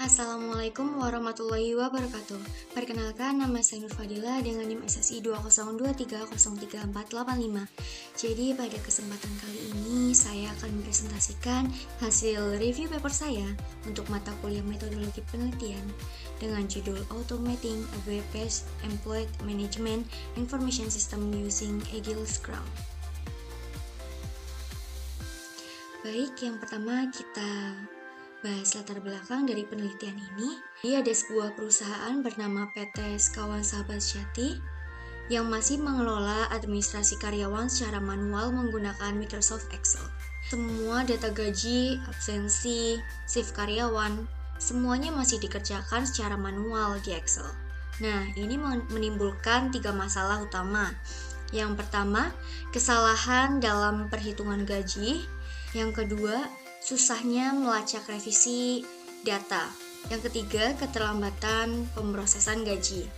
Assalamualaikum warahmatullahi wabarakatuh. Perkenalkan, nama saya Nur Fadila dengan NIM SSI 202303885. Jadi pada kesempatan kali ini saya akan mempresentasikan hasil review paper saya untuk mata kuliah metodologi penelitian dengan judul Automating a Web-based Employee Management Information System Using Agile Scrum. Baik, yang pertama kita bahas latar belakang dari penelitian ini. Dia ada sebuah perusahaan bernama PT Sekawan Sahabat Sejati yang masih mengelola administrasi karyawan secara manual menggunakan Microsoft Excel. Semua data gaji, absensi, shift karyawan, semuanya masih dikerjakan secara manual di Excel. Nah, ini menimbulkan 3 masalah utama. Yang pertama, kesalahan dalam perhitungan gaji. Yang kedua, susahnya melacak revisi data. Yang ketiga, keterlambatan pemrosesan gaji.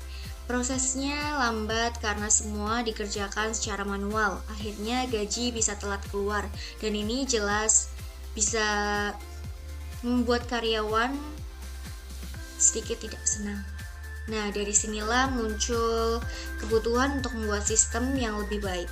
Prosesnya lambat karena semua dikerjakan secara manual. Akhirnya gaji bisa telat keluar. Dan ini jelas bisa membuat karyawan sedikit tidak senang. Nah, dari sinilah muncul kebutuhan untuk membuat sistem yang lebih baik.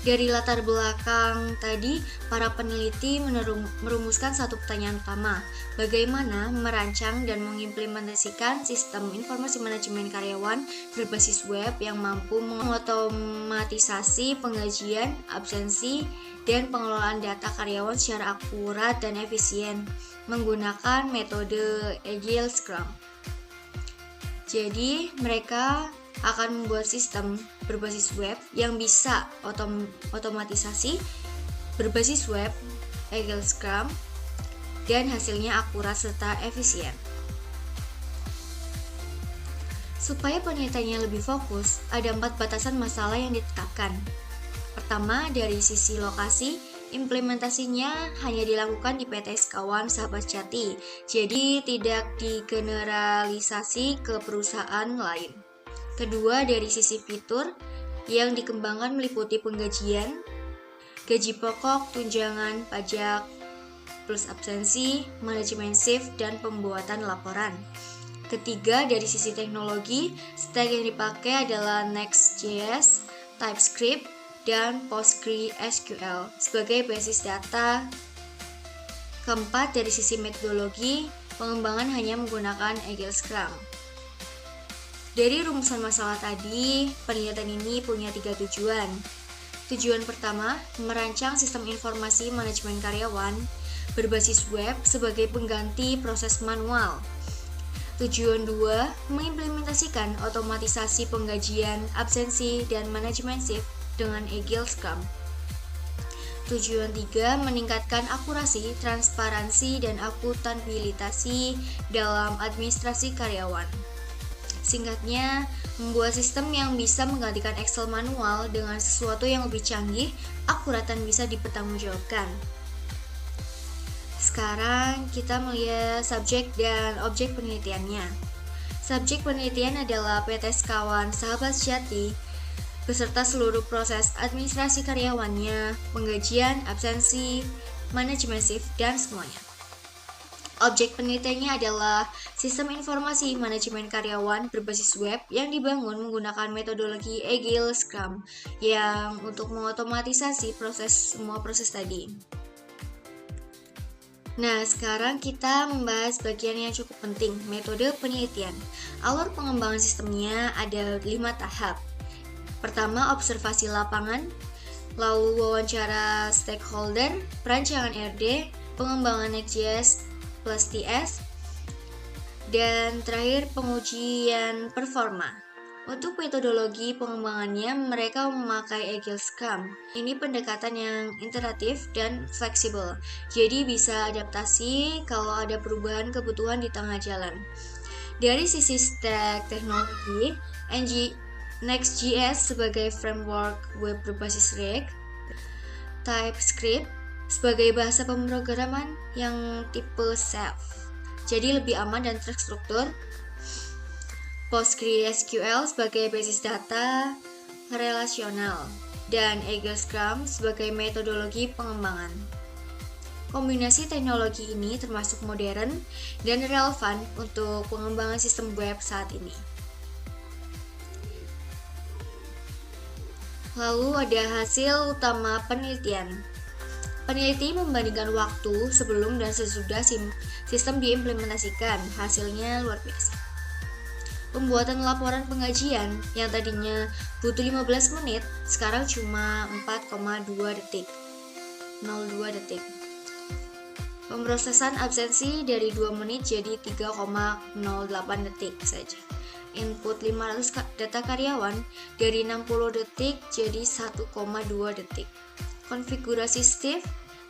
Dari latar belakang tadi, para peneliti merumuskan satu pertanyaan utama, bagaimana merancang dan mengimplementasikan sistem informasi manajemen karyawan berbasis web yang mampu mengotomatisasi penggajian, absensi, dan pengelolaan data karyawan secara akurat dan efisien menggunakan metode Agile Scrum. Jadi, mereka akan membuat sistem berbasis web yang bisa otomatisasi berbasis web Agile Scrum dan hasilnya akurat serta efisien. Supaya penelitiannya lebih fokus, ada 4 batasan masalah yang ditetapkan. Pertama, dari sisi lokasi, implementasinya hanya dilakukan di PT Sekawan Sahabat Sejati, jadi tidak digeneralisasi ke perusahaan lain. Kedua, dari sisi fitur yang dikembangkan meliputi penggajian, gaji pokok, tunjangan, pajak, plus absensi, manajemen shift, dan pembuatan laporan. Ketiga, dari sisi teknologi, stack yang dipakai adalah Next.js, TypeScript, dan PostgreSQL sebagai basis data. Keempat, dari sisi metodologi, pengembangan hanya menggunakan Agile Scrum. Dari rumusan masalah tadi, penelitian ini punya 3 tujuan. Tujuan pertama, merancang sistem informasi manajemen karyawan berbasis web sebagai pengganti proses manual. Tujuan 2, mengimplementasikan otomatisasi penggajian, absensi, dan manajemen shift dengan Agile Scrum. Tujuan 3, meningkatkan akurasi, transparansi, dan akuntabilitas dalam administrasi karyawan. Singkatnya, membuat sistem yang bisa menggantikan Excel manual dengan sesuatu yang lebih canggih, akurat dan bisa dipertanggungjawabkan. Sekarang kita melihat subjek dan objek penelitiannya. Subjek penelitian adalah PT Sekawan Sahabat Sejati beserta seluruh proses administrasi karyawannya, penggajian, absensi, manajemen shift, dan semuanya. Objek penelitiannya adalah sistem informasi manajemen karyawan berbasis web yang dibangun menggunakan metodologi Agile Scrum yang untuk mengotomatisasi semua proses tadi. Nah, sekarang kita membahas bagian yang cukup penting, metode penelitian. Alur pengembangan sistemnya ada 5 tahap. Pertama, observasi lapangan, lalu wawancara stakeholder, perancangan RD, pengembangan Next.js plus TS, dan terakhir pengujian performa. Untuk metodologi pengembangannya, mereka memakai Agile Scrum. Ini pendekatan yang iteratif dan fleksibel, jadi bisa adaptasi kalau ada perubahan kebutuhan di tengah jalan. Dari sisi stack teknologi, Next.js sebagai framework web berbasis React, TypeScript sebagai bahasa pemrograman yang tipe self, jadi lebih aman dan terstruktur. PostgreSQL sebagai basis data relasional, dan Agile Scrum sebagai metodologi pengembangan. Kombinasi teknologi ini termasuk modern dan relevan untuk pengembangan sistem web saat ini. Lalu ada hasil utama penelitian. Peneliti membandingkan waktu sebelum dan sesudah sistem diimplementasikan. Hasilnya luar biasa. Pembuatan laporan pengajian yang tadinya butuh 15 menit, sekarang cuma 4,2 detik. 02 detik. Pemrosesan absensi dari 2 menit jadi 3,08 detik saja. Input 500 data karyawan dari 60 detik jadi 1,2 detik. Konfigurasi Steve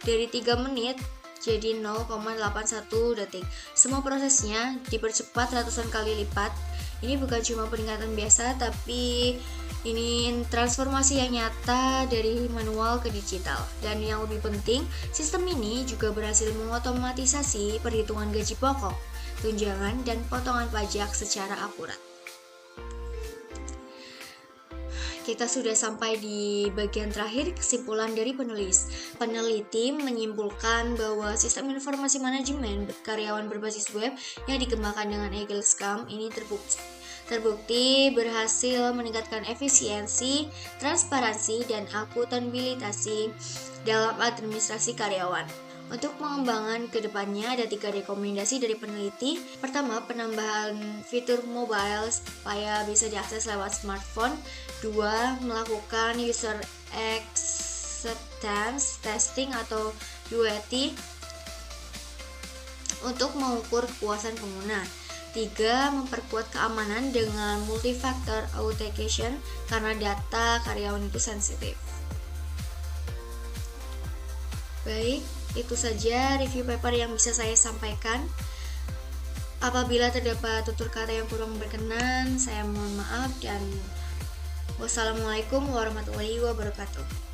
dari 3 menit jadi 0,81 detik. Semua prosesnya dipercepat ratusan kali lipat. Ini bukan cuma peningkatan biasa, tapi ini transformasi yang nyata dari manual ke digital. Dan yang lebih penting, sistem ini juga berhasil mengotomatisasi perhitungan gaji pokok, tunjangan, dan potongan pajak secara akurat. Kita sudah sampai di bagian terakhir, kesimpulan dari penulis. Peneliti menyimpulkan bahwa sistem informasi manajemen karyawan berbasis web yang dikembangkan dengan Eagle's-Camp ini terbukti berhasil meningkatkan efisiensi, transparansi, dan akuntabilitas dalam administrasi karyawan. Untuk pengembangan kedepannya ada 3 rekomendasi dari peneliti. Pertama, penambahan fitur mobile supaya bisa diakses lewat smartphone. 2, melakukan user acceptance testing atau UAT untuk mengukur kepuasan pengguna. 3, memperkuat keamanan dengan multi-factor authentication karena data karyawan itu sensitif. Baik, itu saja review paper yang bisa saya sampaikan. Apabila terdapat tutur kata yang kurang berkenan, saya mohon maaf dan wassalamualaikum warahmatullahi wabarakatuh.